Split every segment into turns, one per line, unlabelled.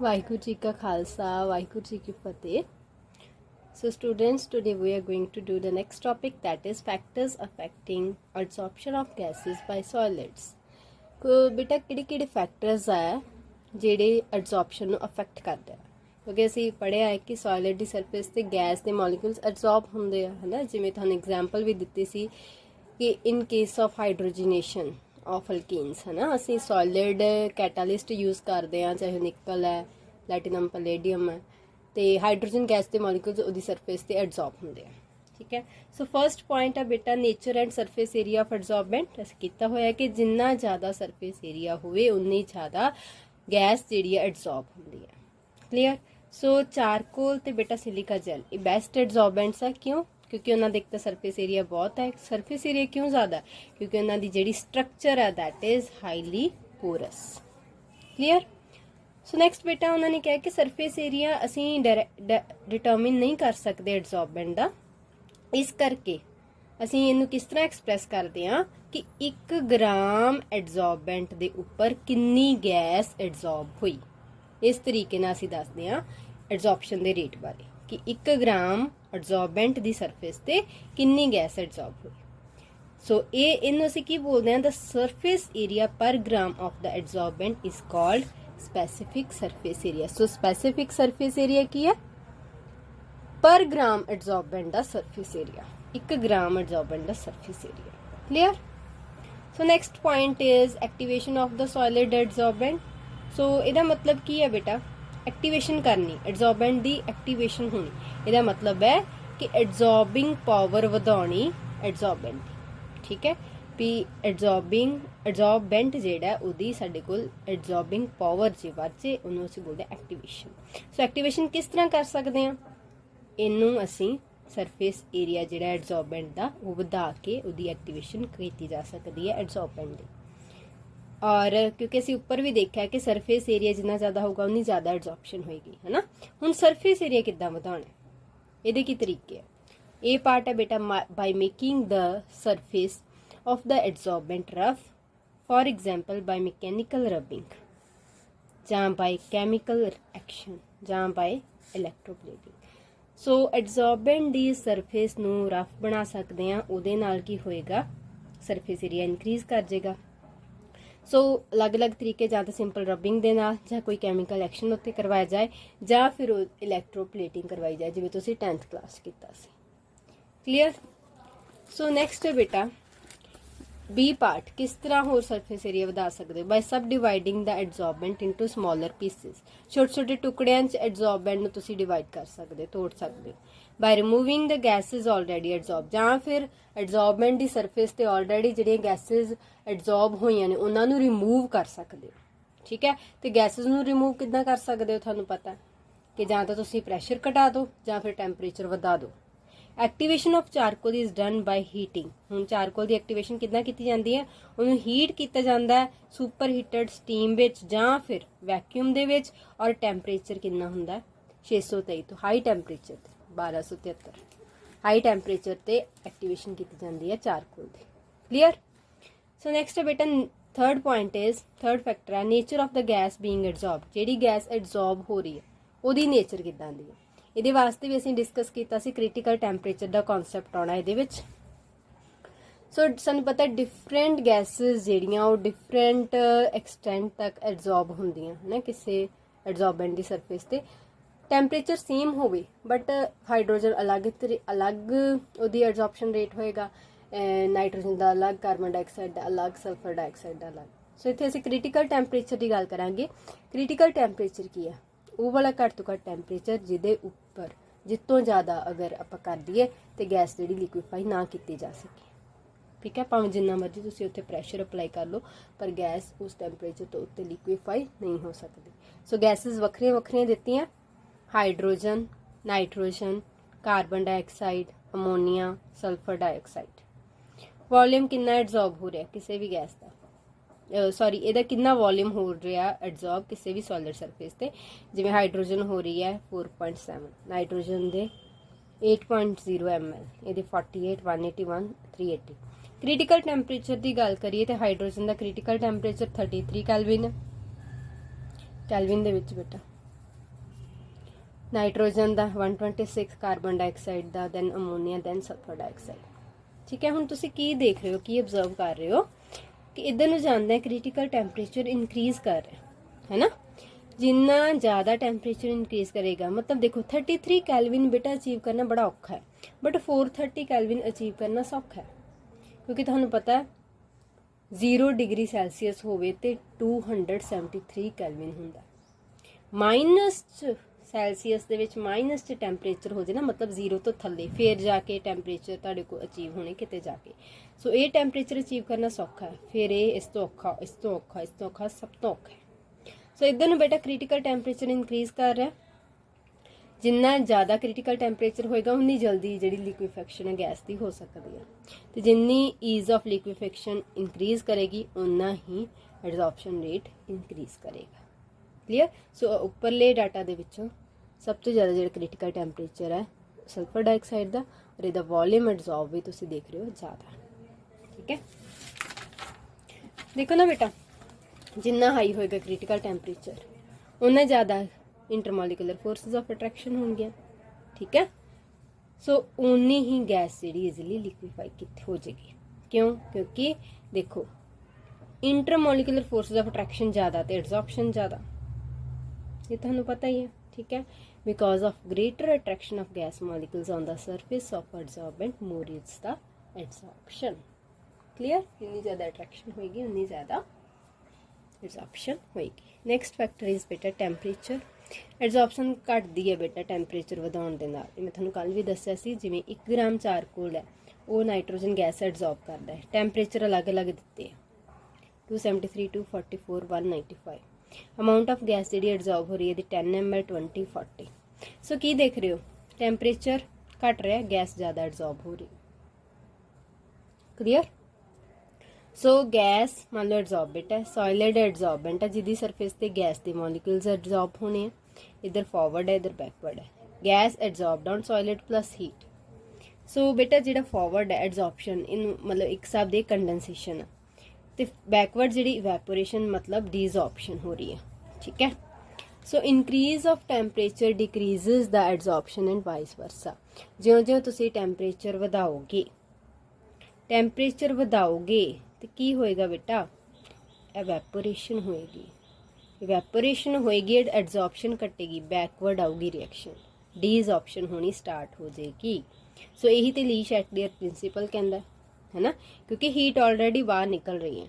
वाहिगुरु जी का खालसा वाहिगुरु जी की फतेह. So students, today we are going to do the next topic, that is factors affecting absorption of gases by solids. बेटा ਕਿਹੜੇ factors ਆ ਜਿਹੜੇ absorption ਨੂੰ affect ਕਰਦੇ ਆ, ਕਿਉਂਕਿ ਅਸੀਂ ਪੜ੍ਹਿਆ ਹੈ ਕਿ ਸੋਲਿਡ ਦੀ ਸਰਫੇਸ ਤੇ ਗੈਸ ਦੇ ਮੋਲੀਕੂਲਸ absorb ਹੁੰਦੇ ਆ, ਹੈ ਨਾ. ਜਿਵੇਂ ਤੁਹਾਨੂੰ ਐਗਜ਼ਾਮਪਲ ਵੀ ਦਿੱਤੀ ਸੀ ਕਿ in case of hydrogenation of alkenes, है ना, असी सॉलिड कैटालिस्ट यूज़ करते हैं, चाहे निकल है, प्लैटिनम पैलेडियम है, तो हाइड्रोजन गैस के मॉलिक्यूल्स उसकी सरफेस से एडजॉर्ब होंगे. ठीक है. सो फर्स्ट पॉइंट है बेटा nature and surface area of adsorbent. अस किया होया कि जिन्ना ज़्यादा सरफेस एरिया होवे उन्नी ज़्यादा गैस जी एडजॉर्ब होंगी है. क्लीयर. सो चारकोल तो बेटा सिलिका जैल ये बेस्ट एडजॉर्बेंट्स है. क्यों? क्योंकि उन्होंने एक तो सरफेस एरिया बहुत है. सरफेस एरिया क्यों ज़्यादा? क्योंकि उन्होंने जी स्ट्रक्चर है that is highly porous. Clear. So next बेटा उन्होंने कहा कि सरफेस एरिया असी डिटरमिन नहीं कर सकते एडजॉर्बेंट का. इस करके असी इनू किस तरह एक्सप्रैस करते हैं कि 1 ग्राम एडजॉर्बेंट के उपर कितनी गैस एडजॉर्ब हुई. इस तरीके नाल असी दसदे हां एडजॉर्प्शन के रेट बारे कि 1 ग्राम एडजॉर्बेंट की सरफेस ते कितनी गैस एडजॉर्ब हुई. सो ये इनू असीं की बोलते हैं the surface area per gram of the adsorbent is called specific surface area. So specific surface area की है पर ग्राम एडजॉर्बेंट का सरफेस एरिया. 1 ग्राम एडजॉर्बेंट का surface area. Clear. So next point is activation of the solid adsorbent. So इसका मतलब की है बेटा activation करनी, एडजॉर्बेंट की एक्टिवेशन होनी. ਇਹਦਾ मतलब है कि एडजॉर्बिंग पावर ਵਧਾਉਣੀ एडजॉर्बेंट ਦੀ. ठीक है. भी एडजॉर्बेंट ਜਿਹੜਾ ਉਹਦੀ ਸਾਡੇ ਕੋਲ एडजॉर्बिंग पावर ਜੇ ਵੱਧ ਜੇ ਉਹਨੂੰ ਅਸੀਂ ਬੋਲਦੇ एक्टिवेशन. सो एक्टिवेशन किस तरह कर सकते हैं? ਇਹਨੂੰ ਅਸੀਂ सरफेस एरिया ਜਿਹੜਾ एडजॉर्बेंट ਦਾ ਉਹ ਵਧਾ ਕੇ ਉਹਦੀ एक्टिवेशन ਕੀਤੀ ਜਾ ਸਕਦੀ है एडजॉर्बेंट ਦੀ. और क्योंकि असी उपर भी देखा है कि सरफेस एरिया जिन्ना ज़्यादा होगा उन्नी ज़्यादा एडजॉर्प्शन होएगी, है ना. हुण सरफेस एरिया किद्दां वधाउणा, इहदे की तरीके है. ये पार्ट है बेटा by making the surface of the adsorbent rough, for example by mechanical rubbing जां बाय कैमिकल एक्शन जां बाय इलैक्ट्रोप्लेटिंग. सो एडजॉर्बेंट दी सरफेस नूं रफ बना सकते हैं. उहदे नाल की होएगा सरफेस एरिया इनक्रीज कर जाएगा. सो अलग अलग तरीके ਜਾਂ ਤਾਂ ਸਿੰਪਲ ਰਬਿੰਗ ਦੇ ਨਾਲ ਜਾਂ ਕੋਈ ਕੈਮੀਕਲ ਐਕਸ਼ਨ ਉੱਤੇ ਕਰਵਾਇਆ ਜਾਏ ਜਾਂ ਫਿਰ ਇਲੈਕਟ੍ਰੋਪਲੇਟਿੰਗ ਕਰਵਾਈ ਜਾਏ ਜਿਵੇਂ ਤੁਸੀਂ 10th ਕਲਾਸ ਕੀਤਾ ਸੀ. ਕਲੀਅਰ. ਸੋ ਨੈਕਸਟ ਹੈ ਬੇਟਾ ਬੀ ਪਾਰਟ. ਕਿਸ ਤਰ੍ਹਾਂ ਹੋਰ ਸਰਫੇਸ ਏਰੀਆ ਵਧਾ ਸਕਦੇ ਹੋ? ਬਾਈ ਸਬ ਡਿਵਾਈਡਿੰਗ ਦਾ ਐਡਜ਼ੌਰਬੈਂਟ ਇਨਟੂ ਸਮਾਲਰ ਪੀਸਿਸ. ਛੋਟੇ ਛੋਟੇ ਟੁਕੜਿਆਂ 'ਚ ਐਡਜ਼ੌਰਬੈਂਟ ਨੂੰ ਤੁਸੀਂ ਡਿਵਾਈਡ ਕਰ ਸਕਦੇ, ਤੋੜ ਸਕਦੇ ਹੋ. ਬਾਈ ਰਿਮੂਵਿੰਗ ਦ ਗੈਸਿਸ ਆਲਰੇਡੀ ਐਡਜ਼ੌਰਬ, ਜਾਂ ਫਿਰ ਐਡਜ਼ੌਰਬੈਂਟ ਦੀ ਸਰਫੇਸ ਤੇ ਆਲਰੇਡੀ ਜਿਹੜੀਆਂ ਗੈਸਿਸ ਐਡਜ਼ੌਰਬ ਹੋਈਆਂ ਨੇ ਉਹਨਾਂ ਨੂੰ ਰਿਮੂਵ ਕਰ ਸਕਦੇ ਹੋ. ਠੀਕ ਹੈ. ਤੇ ਗੈਸਿਸ ਨੂੰ ਰਿਮੂਵ ਕਿੱਦਾਂ ਕਰ ਸਕਦੇ ਹੋ? ਤੁਹਾਨੂੰ ਪਤਾ ਕਿ ਜਾਂ ਤਾਂ ਤੁਸੀਂ ਪ੍ਰੈਸ਼ਰ ਘਟਾ ਦਿਓ ਜਾਂ ਫਿਰ ਟੈਂਪਰੇਚਰ ਵਧਾ ਦਿਓ. Activation of charcoal is done by heating. हुण चारकोल की एक्टिवेशन किद्दां कीती जांदी है? उन्हें हीट किया जाता है सुपर हीटड स्टीम विच जां फिर वैक्यूम दे विच. और टैंपरेचर कितना हुंदा है? 623. तो हाई टैंपरेचर 1273 हाई टैंपरेचर ते एक्टिवेशन की जाती है चारकोल की. क्लीयर. सो नैक्सट है बेटा third point is third factor है nature of the gas being adsorb. जिहड़ी गैस एडजॉर्ब हो रही है ਉਹਦੀ नेचर किद्दां दी है? ਇਹਦੇ ਵਾਸਤੇ ਵੀ ਅਸੀਂ ਡਿਸਕਸ ਕੀਤਾ ਸੀ ਕ੍ਰਿਟੀਕਲ ਟੈਂਪਰੇਚਰ ਦਾ ਕਨਸੈਪਟ ਆਉਣਾ ਇਹਦੇ ਵਿੱਚ. ਸੋ ਸਾਨੂੰ ਪਤਾ ਡਿਫਰੈਂਟ ਗੈਸਿਸ ਜਿਹੜੀਆਂ ਉਹ ਡਿਫਰੈਂਟ ਐਕਸਟੈਂਟ ਤੱਕ ਐਡਜ਼ੌਰਬ ਹੁੰਦੀਆਂ, ਹੈ ਨਾ, ਕਿਸੇ ਐਡਜ਼ੌਰਬੈਂਟ ਦੀ ਸਰਫੇਸ ਤੇ. ਟੈਂਪਰੇਚਰ ਸੇਮ ਹੋਵੇ ਬਟ ਹਾਈਡਰੋਜਨ ਅਲੱਗ ਉਹਦੀ ਐਡਜ਼ੌਰਪਸ਼ਨ ਰੇਟ ਹੋਏਗਾ, ਨਾਈਟ੍ਰੋਜਨ ਦਾ ਅਲੱਗ, ਕਾਰਬਨ ਡਾਈਆਕਸਾਈਡ ਦਾ ਅਲੱਗ, ਸਲਫਰ ਡਾਈਆਕਸਾਈਡ ਦਾ ਅਲੱਗ. ਸੋ ਇੱਥੇ ਅਸੀਂ ਕ੍ਰਿਟੀਕਲ ਟੈਂਪਰੇਚਰ ਦੀ ਗੱਲ ਕਰਾਂਗੇ. ਕ੍ਰਿਟੀਕਲ ਟੈਂਪਰੇਚਰ ਕੀ ਹੈ? ਉਹ ਵਾਲਾ ਘੱਟ ਤੋਂ ਘੱਟ ਟੈਂਪਰੇਚਰ ਜਿਹਦੇ ਉੱਪਰ ਜਿੱਤੋਂ ਜ਼ਿਆਦਾ ਅਗਰ ਆਪਾਂ ਕਰ ਦਈਏ ਤੇ ਗੈਸ ਜਿਹੜੀ ਲਿਕੁਇਫਾਈ ਨਾ ਕੀਤੀ ਜਾ ਸਕੇ. ਠੀਕ ਹੈ. ਭਾਵੇਂ ਜਿੰਨਾ ਮਰਜ਼ੀ ਤੁਸੀਂ ਉੱਥੇ ਪ੍ਰੈਸ਼ਰ ਅਪਲਾਈ ਕਰ ਲਓ ਪਰ ਗੈਸ ਉਸ ਟੈਂਪਰੇਚਰ ਤੋਂ ਉੱਤੇ ਲਿਕੁਇਫਾਈ ਨਹੀਂ ਹੋ ਸਕਦੀ. ਸੋ ਗੈਸਿਸ ਵੱਖਰੀਆਂ ਵੱਖਰੀਆਂ ਦਿੱਤੀਆਂ, hydrogen, nitrogen, carbon dioxide, ammonia, sulphur dioxide. Volume ਕਿੰਨਾ ਐਡਜ਼ੌਰਬ ਹੋ ਰਿਹਾ ਕਿਸੇ ਵੀ ਗੈਸ ਦਾ? सॉरी ਇਹਦਾ ਕਿੰਨਾ ਵੋਲੀਅਮ ਹੋ ਰਿਹਾ ਐਡਜ਼ੌਰਬ ਕਿਸੇ ਵੀ ਸੋਲਿਡ ਸਰਫੇਸ ਤੇ? ਜਿਵੇਂ ਹਾਈਡਰੋਜਨ ਹੋ ਰਹੀ ਹੈ 4.7, ਨਾਈਟ੍ਰੋਜਨ ਦੇ 8.0 ml, ਇਹਦੇ 48, 181, 380. ਕ੍ਰਿਟੀਕਲ ਟੈਂਪਰੇਚਰ ਦੀ ਗੱਲ ਕਰੀਏ ਤੇ ਹਾਈਡਰੋਜਨ ਦਾ ਕ੍ਰਿਟੀਕਲ ਟੈਂਪਰੇਚਰ 33 ਕੈਲਵਿਨ ਦੇ ਵਿੱਚ ਬੇਟਾ नाइट्रोजन का 126, कार्बन डाइऑक्साइड का, दैन अमोनीया, दैन सल्फर डाइऑक्साइड। ठीक है, हुण तुसीं की देख रहे हो, की ऑबजर्व कर रहे हो कि इधर नूं जांदा क्रिटिकल टैंपरेचर इंक्रीज कर रहा है ना। जिन्ना ज़्यादा टैंपरेचर इंक्रीज करेगा, मतलब देखो 33 कैलविन बेटा अचीव करना बड़ा औखा है, बट 430 कैलविन अचीव करना सौखा है, क्योंकि तुहानूं पता है 0 डिग्री सैल्सीयस होवे ते 273 कैलविन हुंदा। माइनस सैल्सीयस दे विच माइनस च टैंपरेचर हो जाए ना, मतलब 0 तो थल्ले, फिर जाके टैंपरेचर तुहाडे को अचीव होने किते जाके। सो ये टैंपरेचर अचीव करना सौखा है, फिर ये इस तो औखा, इस तो औखा, इस तो औखा, सब तो औखा है। सो इधर बेटा क्रिटिकल टैंपरेचर इंक्रीज कर रहा है। जिन्ना ज़्यादा क्रिटिकल टैंपरेचर होएगा उन्नी जल्दी जी लिक्विफैक्शन है गैस की हो सकती है, तो जिन्नी ईज ऑफ लिक्विफैक्शन इंक्रीज करेगी उन्ना ही एडजॉर्प्शन रेट इंक्रीज करेगा। क्लीयर। सो उपरले डाटा दे विचों सब तो ज़्यादा जो क्रिटिकल टैंपरेचर है सल्फर डाइऑक्साइड का, और इसका वॉल्यूम एडजॉर्ब भी तुसीं देख रहे हो ज़्यादा। ठीक है, देखो ना बेटा, जिन्ना हाई होएगा क्रिटिकल टैंपरेचर उन्ना ज़्यादा इंटरमोलिकुलर फोर्सेस ऑफ अट्रैक्शन होंगे। ठीक है, सो उन्नी ही गैस जी ईजिली लिक्विफाई हो जाएगी। क्यों? क्योंकि देखो इंटरमोलिकुलर फोर्सेस ऑफ अट्रैक्शन ज़्यादा तो एडजॉर्प्शन ज़्यादा, ये तुहानूं पता ही है। ठीक है, because of greater attraction of gas molecules on the surface of adsorbent more is the adsorption. Clear. जितनी ज़्यादा अट्रैक्शन होगी उन्नी ज़्यादा एडजॉर्प्शन होएगी। नैक्सट फैक्टर इज बेटा टैंपरेचर। एडजॉर्प्शन घटती है बेटा टैंपरेचर वधाउण दे नाल। मैं तुहानूं कल भी दस्सिया सी, जिवें 1 ग्राम चारकोल है वो नाइट्रोजन गैस एडजॉर्ब करता है। टैंपरेचर अलग अलग दिते हैं, 273, 244, 195। अमाउंट ऑफ गैस जी एडजॉर्ब हो रही है 10 ml, 20, 40। सो की देख रहे हो, टैंपरेचर घट रहा है, गैस ज़्यादा एडजॉर्ब हो रही। क्लीयर। सो गैस मान लो एडजॉर्बेंट है, सॉलिड एडजॉर्बेंट है जिहदी सरफेस ते गैस के मॉलिक्यूल्स एडजॉर्ब होने हैं। इधर फॉरवर्ड है, इधर बैकवर्ड है। Gas adsorbed on solid plus heat. So बेटा जिहड़ा फॉरवर्ड है एडजॉर्प्शन इन मतलब एक हिसाब दे कंडेंसेशन है, तो बैकवर्ड जी इवैपोरेशन मतलब डिजॉर्प्शन हो रही है। ठीक है, so increase of temperature decreases the adsorption and vice versa. ज्यों ज्यों तुसीं टैंपरेचर वधाओगे तो की होएगा बेटा, एवैपोरेशन होएगी। इवैपोरेशन होएगी, एडजॉर्प्शन घटेगी, बैकवर्ड आऊगी रिएक्शन, डिजॉर्प्शन होनी स्टार्ट हो जाएगी। सो यही तो ली शैटलियर प्रिंसीपल कहता है ना, क्योंकि हीट ऑलरेडी बाहर निकल रही है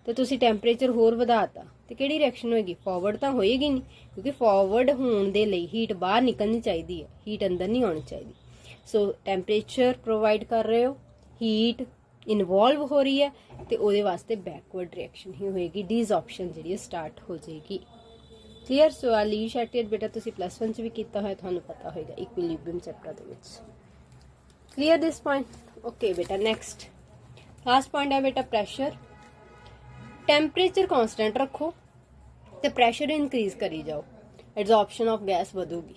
तो तुसी टैंपरेचर होर वधाता तो किहड़ी रिएक्शन होएगी, फॉरवर्ड तो होएगी नहीं, क्योंकि फॉरवर्ड होने दे लई हीट बाहर निकलनी चाहिए है, हीट अंदर नहीं आनी चाहिए। सो टैंपरेचर प्रोवाइड कर रहे हो, हीट इनवॉल्व हो रही है, तो वो वास्ते बैकवर्ड रिएक्शन ही होएगी, डिजॉर्प्शन जी स्टार्ट हो जाएगी। क्लीयर। सो आ ली शैटलियर बेटा तुसी +1 च भी कीता होया, तुहानूं पता होएगा equilibrium chapter they which. Clear this point. Okay बेटा, नैक्सट लास्ट पॉइंट है बेटा प्रैशर। टैंपरेचर कॉन्सटेंट रखो तो प्रैशर इंक्रीज करी जाओ, एडजॉर्प्शन ऑफ गैस वधूगी।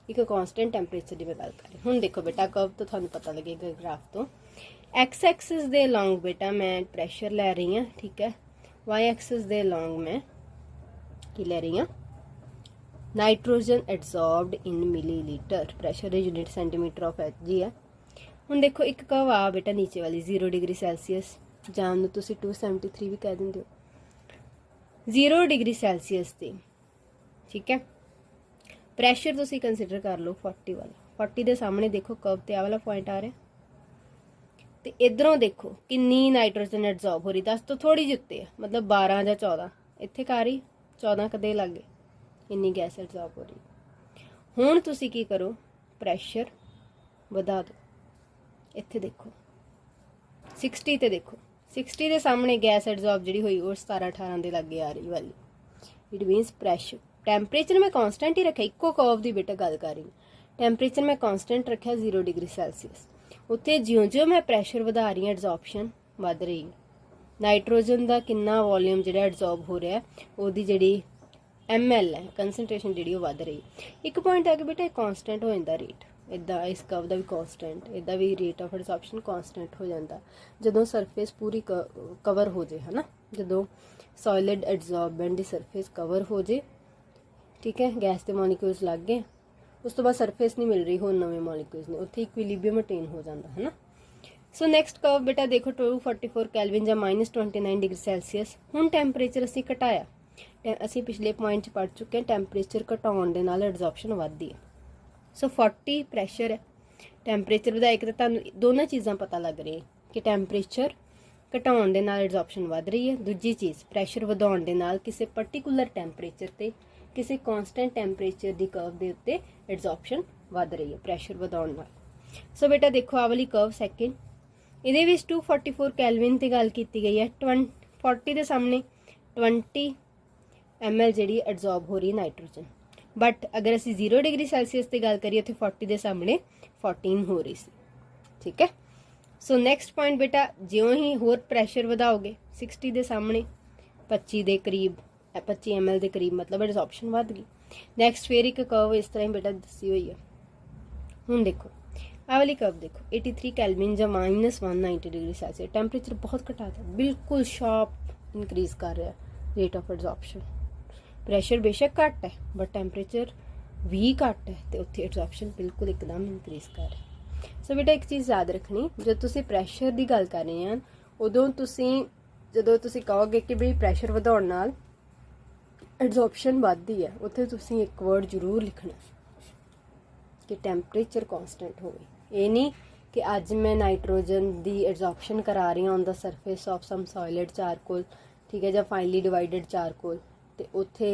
एक कॉन्सटेंट टैंपरेचर की मैं गल करें। हुण देखो बेटा कर्व तो तुहानूं पता लगेगा ग्राफ तो, एक्स एक्सिस दे लॉन्ग बेटा मैं प्रैशर लै रही हाँ। ठीक है, वाई एक्सिस दे लॉन्ग मैं की लै रही हाँ, nitrogen adsorbed in millilitre. Pressure unit centimetre of H G है। हुण देखो एक कर्व आ बेटा नीचे वाली 0 डिग्री सैल्सीयस, जान नूं तुसीं 273 भी कह देंगे हो, 0 डिग्री सैल्सीयस ते। ठीक है, प्रैशर तुसीं कंसिडर कर लो 40 वाला। 40 के सामने देखो कर्व ते आ वाला पॉइंट आ रहा, तो इधरों देखो किन्नी नाइट्रोजन एडजॉर्ब हो रही, 10 तो थोड़ी जी उत्ते है, मतलब 12 या 14 इत्थे कर रही, 14 कदे लगे इन्नी गैस एडजॉर्ब हो रही। हुण तुसीं की करो, प्रैशर वधा दो। इत्थे देखो 60 ते देखो, 60 के सामने गैस एडजॉर्ब जी हुई वो 17-18 के लागे आ रही वाली। इट मीनस प्रैशर, टैंपरेचर मैं कॉन्सटेंट ही रखा, इक्को कर्व की बेटा गल कर रही। टैंपरेचर मैं कॉन्सटेंट रखा 0 डिग्री सैल्सीयस, उत्थे ज्यों ज्यों मैं प्रैशर वधा रही एडजॉर्प्शन वध रही। नाइट्रोजन का कितना वॉल्यूम जो एडजॉर्ब हो रहा है उसकी जी ML है कंसनट्रेशन जी वध रही। एक पॉइंट है कि बेटा कॉन्सटेंट हो जाता रेट, इदा इस कर्व का भी कॉन्सटेंट, इदा भी रेट ऑफ एडजॉर्प्शन कॉन्सटेंट हो जाता जो सरफेस पूरी कवर हो जाए, है ना, जो सॉलिड एडजॉर्बेंट की सरफेस कवर हो जाए। ठीक है, गैस के मॉलिक्यूल्स लग गए उस तो बाद सरफेस नहीं मिल रही होर नवे मॉलिक्यूल्स ने, उत्थे इक्विलिब्रियम अटेन हो जाता है ना। सो नैक्सट कर्व बेटा देखो 244 कैलविन ਜਾਂ -29 डिग्री सैल्सीਅस। ਹੁਣ ਟੈਂਪਰੇਚਰ ਅਸੀਂ ਘਟਾਇਆ, ਅਸੀਂ ਪਿਛਲੇ ਪੁਆਇੰਟ 'ਚ ਪੜ੍ਹ ਚੁੱਕੇ ਹਾਂ ਟੈਂਪਰੇਚਰ ਘਟਾਉਣ ਦੇ ਨਾਲ ਐਡਜ਼ੌਰਪਸ਼ਨ ਵੱਧਦੀ ਹੈ। ਸੋ 40 ਪ੍ਰੈਸ਼ਰ ਹੈ, ਟੈਂਪਰੇਚਰ ਵਧਾਇਆ ਕਿ ਤੁਹਾਨੂੰ ਦੋਨਾਂ ਚੀਜ਼ਾਂ ਪਤਾ ਲੱਗ ਰਹੀਆਂ ਕਿ ਟੈਂਪਰੇਚਰ ਘਟਾਉਣ ਦੇ ਨਾਲ ਐਡਜ਼ੌਰਪਸ਼ਨ ਵੱਧ ਰਹੀ ਹੈ। ਦੂਜੀ ਚੀਜ਼ ਪ੍ਰੈਸ਼ਰ ਵਧਾਉਣ ਦੇ ਨਾਲ ਕਿਸੇ ਪਰਟੀਕੂਲਰ ਟੈਂਪਰੇਚਰ ਤੇ ਕਿਸੇ ਕੌਂਸਟੈਂਟ ਟੈਂਪਰੇਚਰ ਦੀ ਕਰਵ ਦੇ ਉੱਤੇ ਐਡਜ਼ੌਰਪਸ਼ਨ ਵੱਧ ਰਹੀ ਹੈ ਪ੍ਰੈਸ਼ਰ ਵਧਾਉਣ ਨਾਲ। ਸੋ ਬੇਟਾ ਦੇਖੋ ਆਹ ਵਾਲੀ ਕਰਵ ਸੈਕਿੰਡ, ਇਹਦੇ ਵਿੱਚ 244 ਕੈਲਵਿਨ ਤੇ ਗੱਲ ਕੀਤੀ ਗਈ ਹੈ। 40 ਦੇ ਸਾਹਮਣੇ 20 ml ਜਿਹੜੀ ਐਡਜ਼ੌਰਬ ਹੋ ਰਹੀ ਹੈ ਨਾਈਟ੍ਰੋਜਨ, बट अगर असी 0 डिग्री सैल्सीअस की गल करिए तो 40 के सामने 14 हो रही सी। ठीक है, सो नैक्सट पॉइंट बेटा ज्यों ही होर प्रैशर वधाओगे 60 के सामने 25 के करीब 25 ml के करीब मतलब एडजॉर्प्शन वध गई। नैक्सट फिर एक कर्व इस तरह बेटा दसी हुई है। हुण देखो आ वाली कर्व देखो 83 कैलविन या -190 डिग्री सैल्सीअस, टैंपरेचर बहुत घटाता, बिल्कुल शार्प इनक्रीज कर रहा है रेट ऑफ एडजॉर्प्शन। प्रैशर बेशक घट है बट टैंपरेचर भी घट है तो उत्थे एडजॉर्प्शन बिल्कुल एकदम इनक्रीज कर रहा है। सो बेटा एक चीज़ याद रखनी, जो तुसी प्रैशर की गल कर रहे हैं उदों तुसी जदों तुसी कहोगे कि भी प्रैशर वधाउण नाल एडजॉर्प्शन वधदी है, उत्थे तुसी एक वर्ड जरूर लिखना कि टैंपरेचर कॉन्सटेंट होवे। ये नहीं कि अज मैं नाइट्रोजन की एडजॉर्प्शन करा रही हूँ on the surface of some solid charcoal, ठीक है, या फाइनली डिवाइडेड चारकोल, तो उत्थे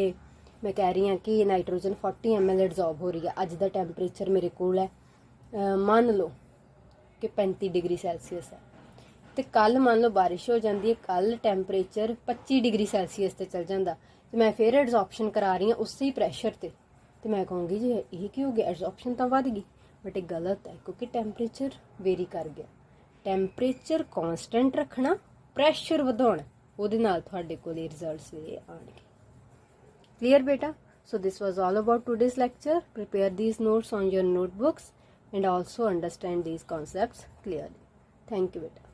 मैं कह रही हाँ कि नाइट्रोजन 40 ml एडजॉर्ब हो रही है। अज का टैंपरेचर मेरे को मान लो कि 35 डिग्री सैल्सीअस है, तो कल मान लो बारिश हो जाती है, कल टैंपरेचर 25 डिग्री सैल्सीअस से चल जाता, तो मैं फिर एडजॉर्प्शन करा रही हूँ उस ही प्रैशर से, तो मैं कहूँगी जी ये की हो गया, एडजॉर्प्शन तो वध गई, बट ये गलत है क्योंकि टैंपरेचर वेरी कर गया। टैंपरेचर कॉन्सटेंट रखना, प्रैशर वधाउणा, उहदे नाल तुहाडे कोल results way आउणगे। Clear beta? So this was all about today's lecture. Prepare these notes on your notebooks and also understand these concepts clearly. Thank you beta.